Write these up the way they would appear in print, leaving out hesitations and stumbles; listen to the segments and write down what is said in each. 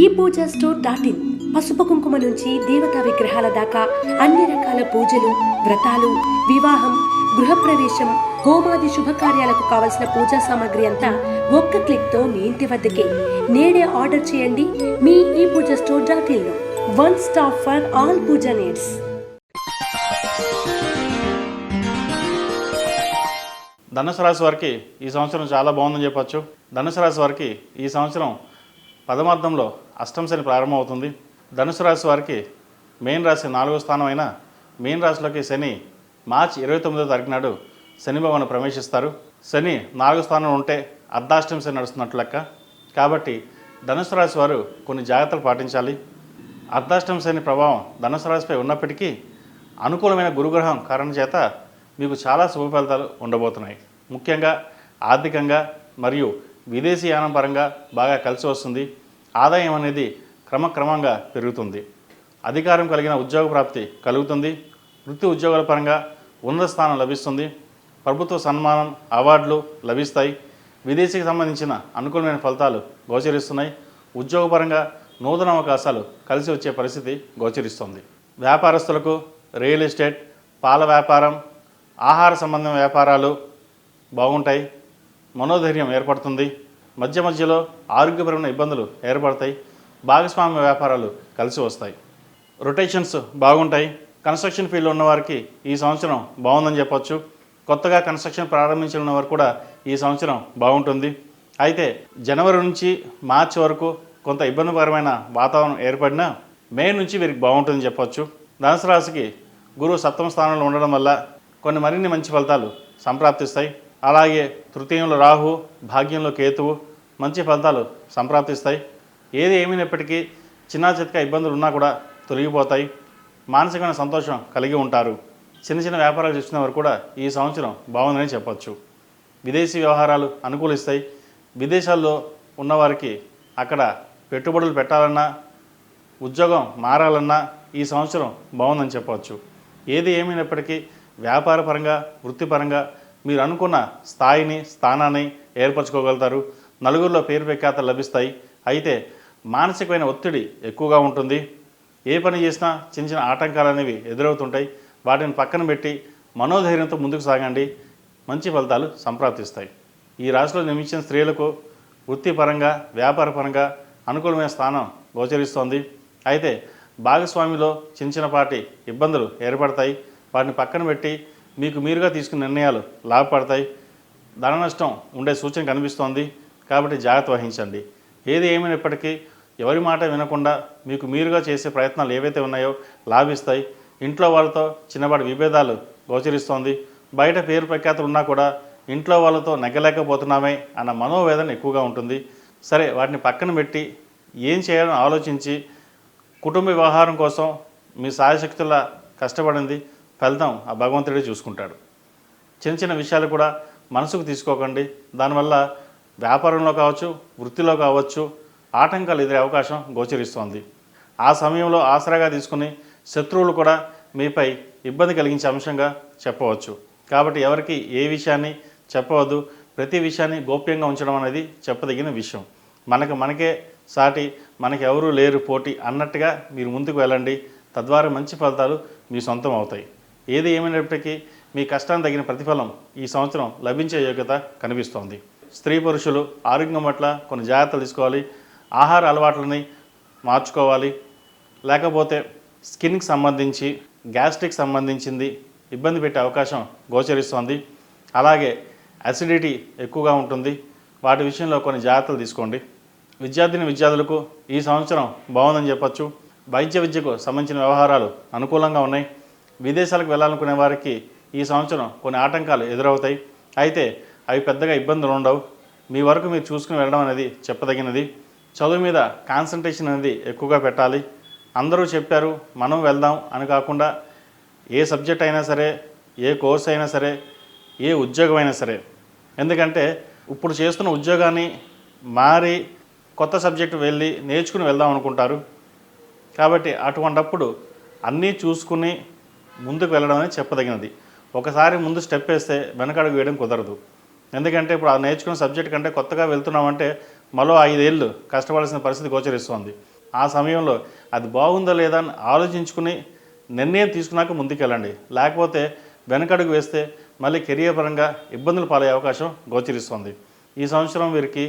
ePoojaStore.in పసుపు కుంకుమ నుంచి దేవతా విగ్రహాల దాకా అన్ని రకాల పూజలు, వ్రతాలు, వివాహం, గృహప్రవేశం, హోమాది శుభకార్యాలకు కావలసిన పూజా సామాగ్రి అంతా ఒక్క క్లిక్తో మీ ఇంటి వద్దకే. నేడే ఆర్డర్ చేయండి మీ ePoojaStore.in లో. One stop for all puja needs. ధనుసు రాశి వారికి ఈ సంవత్సరం చాలా బాగుందని చెప్పొచ్చు. ధనుసు రాశి వారికి ఈ సంవత్సరం పదమార్థంలో అష్టమ శని ప్రారంభమవుతుంది. ధనుసు రాశి వారికి మెయిన్ రాశి 4వ స్థానం అయిన మెయిన్ రాశిలోకి శని మార్చి 29వ తారీఖు నాడు శని భగవాను ప్రవేశిస్తారు. శని 4వ స్థానంలో ఉంటే అర్ధాష్టమ శని నడుస్తున్నట్లు లెక్క. కాబట్టి ధనుసు రాశి వారు కొన్ని జాగ్రత్తలు పాటించాలి. అర్ధాష్టమ శని ప్రభావం ధనుసు రాశిపై ఉన్నప్పటికీ అనుకూలమైన గురుగ్రహం కారణం చేత మీకు చాలా శుభ ఫలితాలు ఉండబోతున్నాయి. ముఖ్యంగా ఆర్థికంగా మరియు విదేశీ యానం పరంగా బాగా కలిసి వస్తుంది. ఆదాయం అనేది క్రమక్రమంగా పెరుగుతుంది. అధికారం కలిగిన ఉద్యోగ ప్రాప్తి కలుగుతుంది. వృత్తి ఉద్యోగాల పరంగా ఉన్నత స్థానం లభిస్తుంది. ప్రభుత్వ సన్మానం, అవార్డులు లభిస్తాయి. విదేశీకి సంబంధించిన అనుకూలమైన ఫలితాలు గోచరిస్తున్నాయి. ఉద్యోగపరంగా నూతన అవకాశాలు కలిసి వచ్చే పరిస్థితి గోచరిస్తుంది. వ్యాపారస్తులకు రియల్ ఎస్టేట్, పాల వ్యాపారం, ఆహార సంబంధం వ్యాపారాలు బాగుంటాయి. మనోధైర్యం ఏర్పడుతుంది. మధ్య మధ్యలో ఆరోగ్యపరమైన ఇబ్బందులు ఏర్పడతాయి. భాగస్వామ్య వ్యాపారాలు కలిసి వస్తాయి. రొటేషన్స్ బాగుంటాయి. కన్స్ట్రక్షన్ ఫీల్డ్లో ఉన్నవారికి ఈ సంవత్సరం బాగుందని చెప్పొచ్చు. కొత్తగా కన్స్ట్రక్షన్ ప్రారంభించిన వారు కూడా ఈ సంవత్సరం బాగుంటుంది. అయితే జనవరి నుంచి మార్చి వరకు కొంత ఇబ్బందికరమైన వాతావరణం ఏర్పడినా మే నుంచి వీరికి బాగుంటుందని చెప్పొచ్చు. ధనుసు రాశికి గురువు 7వ స్థానంలో ఉండడం వల్ల మరిన్ని మంచి ఫలితాలు సంప్రాప్తిస్తాయి. అలాగే తృతీయంలో రాహు, భాగ్యంలో కేతువు మంచి ఫలితాలు సంప్రాప్తిస్తాయి. ఏది ఏమైనప్పటికీ చిన్న చితక ఇబ్బందులు ఉన్నా కూడా తొలగిపోతాయి. మానసికమైన సంతోషం కలిగి ఉంటారు. చిన్న చిన్న వ్యాపారాలు చేస్తున్న వారు కూడా ఈ సంవత్సరం బాగుందని చెప్పొచ్చు. విదేశీ వ్యవహారాలు అనుకూలిస్తాయి. విదేశాల్లో ఉన్నవారికి అక్కడ పెట్టుబడులు పెట్టాలన్నా, ఉద్యోగం మారాలన్నా ఈ సంవత్సరం బాగుందని చెప్పవచ్చు. ఏది ఏమైనప్పటికీ వ్యాపారపరంగా, వృత్తిపరంగా మీరు అనుకున్న స్థాయిని, స్థానాన్ని ఏర్పరచుకోగలుగుతారు. నలుగురిలో పేరు ప్రఖ్యాతలు లభిస్తాయి. అయితే మానసికమైన ఒత్తిడి ఎక్కువగా ఉంటుంది. ఏ పని చేసినా చిన్న చిన్న ఆటంకాలు అనేవి ఎదురవుతుంటాయి. వాటిని పక్కన పెట్టి మనోధైర్యంతో ముందుకు సాగండి. మంచి ఫలితాలు సంప్రాప్తిస్తాయి. ఈ రాశిలో జన్మించిన స్త్రీలకు వృత్తిపరంగా, వ్యాపారపరంగా అనుకూలమైన స్థానం గోచరిస్తోంది. అయితే భాగస్వామిలో చిన్న చిన్నపాటి ఇబ్బందులు ఏర్పడతాయి. వాటిని పక్కన పెట్టి మీకు మీరుగా తీసుకున్న నిర్ణయాలు లాభపడతాయి. ధన నష్టం ఉండే సూచన కనిపిస్తోంది. కాబట్టి జాగ్రత్త వహించండి. ఏది ఏమైనప్పటికీ ఎవరి మాట వినకుండా మీకు మీరుగా చేసే ప్రయత్నాలు ఏవైతే ఉన్నాయో లాభిస్తాయి. ఇంట్లో వాళ్ళతో చిన్నపాటి విభేదాలు గోచరిస్తోంది. బయట పేరు ప్రఖ్యాతులు ఉన్నా కూడా ఇంట్లో వాళ్ళతో నెగ్గలేకపోతున్నామే అన్న మనోవేదన ఎక్కువగా ఉంటుంది. సరే, వాటిని పక్కన పెట్టి ఏం చేయాలని ఆలోచించి కుటుంబ వ్యవహారం కోసం మీ సాయశక్తుల కష్టపడింది ఫలితం ఆ భగవంతుడే చూసుకుంటాడు. చిన్న చిన్న విషయాలు కూడా మనసుకు తీసుకోకండి. దానివల్ల వ్యాపారంలో కావచ్చు, వృత్తిలో కావచ్చు ఆటంకాలు ఎదురే అవకాశం గోచరిస్తోంది. ఆ సమయంలో ఆసరాగా తీసుకుని శత్రువులు కూడా మీపై ఇబ్బంది కలిగించే అంశంగా చెప్పవచ్చు. కాబట్టి ఎవరికి ఏ విషయాన్ని చెప్పవద్దు. ప్రతి విషయాన్ని గోప్యంగా ఉంచడం అనేది చెప్పదగిన విషయం. మనకే సాటి, మనకి ఎవరూ లేరు పోటీ అన్నట్టుగా మీరు ముందుకు వెళ్ళండి. తద్వారా మంచి ఫలితాలు మీ సొంతం అవుతాయి. ఏది ఏమైనప్పటికీ మీ కష్టానికి తగిన ప్రతిఫలం ఈ సంవత్సరం లభించే యోగ్యత కనిపిస్తోంది. స్త్రీ పురుషులు ఆరోగ్యం పట్ల కొన్ని జాగ్రత్తలు తీసుకోవాలి. ఆహార అలవాట్లని మార్చుకోవాలి. లేకపోతే స్కిన్కి సంబంధించి, గ్యాస్ట్రిక్ సంబంధించింది ఇబ్బంది పెట్టే అవకాశం గోచరిస్తోంది. అలాగే అసిడిటీ ఎక్కువగా ఉంటుంది. వాటి విషయంలో కొన్ని జాగ్రత్తలు తీసుకోండి. విద్యార్థులకు ఈ సంవత్సరం బాగుందని చెప్పచ్చు. వైద్య విద్యకు సంబంధించిన వ్యవహారాలు అనుకూలంగా ఉన్నాయి. విదేశాలకు వెళ్ళాలనుకునే వారికి ఈ సంవత్సరం కొన్ని ఆటంకాలు ఎదురవుతాయి. అయితే అవి పెద్దగా ఇబ్బందులు ఉండవు. మీ వరకు మీరు చూసుకుని వెళ్ళడం అనేది చెప్పదగినది. చదువు మీద కాన్సన్ట్రేషన్ అనేది ఎక్కువగా పెట్టాలి. అందరూ చెప్పారు మనం వెళ్దాం అని కాకుండా ఏ సబ్జెక్ట్ అయినా సరే, ఏ కోర్స్ అయినా సరే, ఏ ఉద్యోగం అయినా సరే, ఎందుకంటే ఇప్పుడు చేస్తున్న ఉద్యోగాన్ని మారి కొత్త సబ్జెక్టు వెళ్ళి నేర్చుకుని వెళ్దాం అనుకుంటారు. కాబట్టి అటువంటప్పుడు అన్నీ చూసుకుని ముందుకు వెళ్ళడం అనేది చెప్పదగినది. ఒకసారి ముందు స్టెప్ వేస్తే వెనకడుగు వేయడం కుదరదు. ఎందుకంటే ఇప్పుడు ఆ నేర్చుకున్న సబ్జెక్ట్ కంటే కొత్తగా వెళ్తున్నామంటే మరో 5 ఏళ్ళు కష్టపడాల్సిన పరిస్థితి గోచరిస్తోంది. ఆ సమయంలో అది బాగుందా లేదా అని ఆలోచించుకుని నిర్ణయం తీసుకున్నాక ముందుకెళ్ళండి. లేకపోతే వెనకడుగు వేస్తే మళ్ళీ కెరియర్ పరంగా ఇబ్బందులు పాలయ్యే అవకాశం గోచరిస్తుంది. ఈ సంవత్సరం వీరికి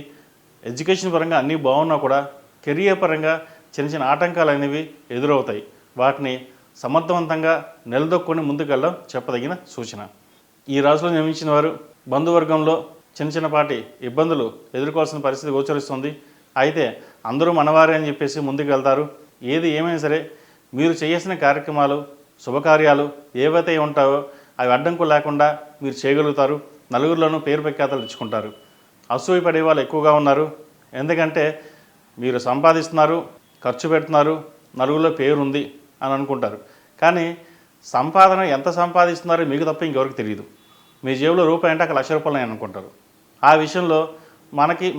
ఎడ్యుకేషన్ పరంగా అన్నీ బాగున్నా కూడా కెరియర్ పరంగా చిన్న చిన్న ఆటంకాలు అనేవి ఎదురవుతాయి. వాటిని సమర్థవంతంగా నిలదొక్కుని ముందుకెళ్ళడం చెప్పదగిన సూచన. ఈ రాశిలో జన్మించిన వారు బంధువర్గంలో చిన్నపాటి ఇబ్బందులు ఎదుర్కోవాల్సిన పరిస్థితి గోచరిస్తుంది. అయితే అందరూ మనవారే అని చెప్పేసి ముందుకు వెళ్తారు. ఏది ఏమైనా సరే మీరు చేయాల్సిన కార్యక్రమాలు శుభకార్యాలు ఏవైతే ఉంటాయో అవి అడ్డంకు లేకుండా మీరు చేయగలుగుతారు. నలుగురిలోనూ పేరు ప్రఖ్యాతలు తెచ్చుకుంటారు. అసూయ పడే వాళ్ళు ఎక్కువగా ఉన్నారు. ఎందుకంటే మీరు సంపాదిస్తున్నారు, ఖర్చు పెడుతున్నారు, నలుగురిలో పేరుంది అని అనుకుంటారు. కానీ సంపాదన ఎంత సంపాదిస్తున్నారో మీకు తప్ప ఇంకెవరికి తెలియదు. మీ జేబులో రూపాయి అంటే అక్కడ 1,00,000 రూపాయలు అనుకుంటారు. ఆ విషయంలో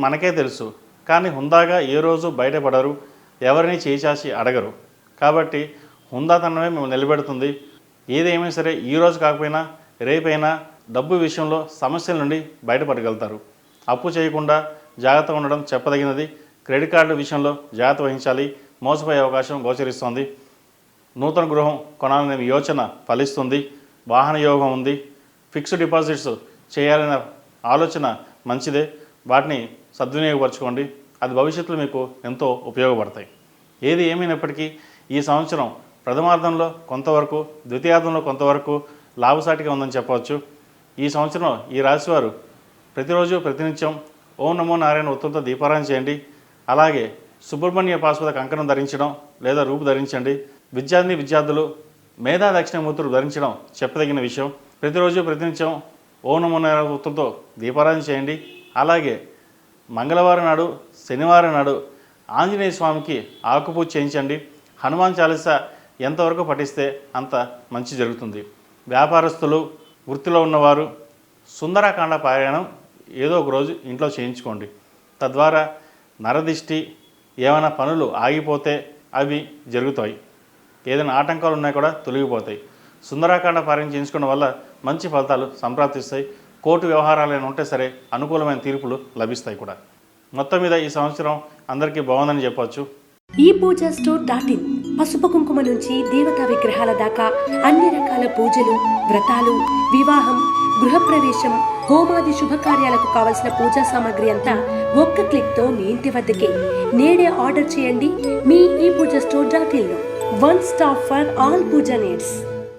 మనకే తెలుసు. కానీ హుందాగా ఏ రోజు బయటపడరు, ఎవరిని చేసి అడగరు. కాబట్టి హుందాతనమే మేము నిలబెడుతుంది. ఏదేమైనా సరే ఈరోజు కాకపోయినా రేపైనా డబ్బు విషయంలో సమస్యల నుండి బయటపడగలుగుతారు. అప్పు చేయకుండా జాగ్రత్తగా ఉండడం చెప్పదగినది. క్రెడిట్ కార్డు విషయంలో జాగ్రత్త వహించాలి. మోసపోయే అవకాశం గోచరిస్తుంది. నూతన గృహం కొనాలనే యోచన ఫలిస్తుంది. వాహన యోగం ఉంది. ఫిక్స్డ్ డిపాజిట్స్ చేయాలనే ఆలోచన మంచిదే. వాటిని సద్వినియోగపరచుకోండి. అది భవిష్యత్తులో మీకు ఎంతో ఉపయోగపడతాయి. ఏది ఏమైనప్పటికీ ఈ సంవత్సరం ప్రథమార్థంలో కొంతవరకు, ద్వితీయార్థంలో కొంతవరకు లాభసాటిగా ఉందని చెప్పవచ్చు. ఈ సంవత్సరం ఈ రాశివారు ప్రతిరోజు ప్రతినిత్యం ఓం నమో నారాయణ ఉత్తంతో దీపారాయణ చేయండి. అలాగే సుబ్రహ్మణ్య పాశుపత కంకణం ధరించడం లేదా రూపు ధరించండి. విద్యార్థులు మేధా దక్షిణమూర్తులు ధరించడం చెప్పదగిన విషయం. ప్రతిరోజు ప్రతినిత్యం ఓం నమో నారాయణ ఉత్తంతో దీపారాయణ చేయండి. అలాగే మంగళవారం నాడు, శనివారం నాడు ఆంజనేయ స్వామికి ఆకుపూజ చేయించండి. హనుమాన్ చాలీసా ఎంతవరకు పఠిస్తే అంత మంచి జరుగుతుంది. వ్యాపారస్తులు, వృత్తిలో ఉన్నవారు సుందరకాండ పారాయణం ఏదో ఒక రోజు ఇంట్లో చేయించుకోండి. తద్వారా నరదిష్టి, ఏమైనా పనులు ఆగిపోతే అవి జరుగుతాయి. ఏదైనా ఆటంకాలు ఉన్నాయి కూడా తొలగిపోతాయి. సుందరకాండ పారాయణం చేయించుకోవడం వల్ల మంచి ఫలితాలు సంప్రాప్తిస్తాయి. కోర్టు వ్యవహారాలైనా ఉంటే సరే అనుకూలమైన తీర్పులు లభిస్తాయి కూడా. మొత్తం మీద ఈ సంవత్సరం అందరికీ బాగుందని చెప్పవచ్చు. ఈ పూజా స్టోర్.in పసుపు కుంకుమ నుంచి దేవతా విగ్రహాల దాకా అన్ని రకాల పూజలు, వ్రతాలు, వివాహం, గృహప్రవేశం, హోమాది శుభకార్యాలకు కావలసిన పూజా సామాగ్రి అంతా ఒక్క క్లిక్తో మీ ఇంటి వద్దకే. నేడే ఆర్డర్ చేయండి మీ ఈ పూజా స్టోర్.in లో. One stop for all puja needs.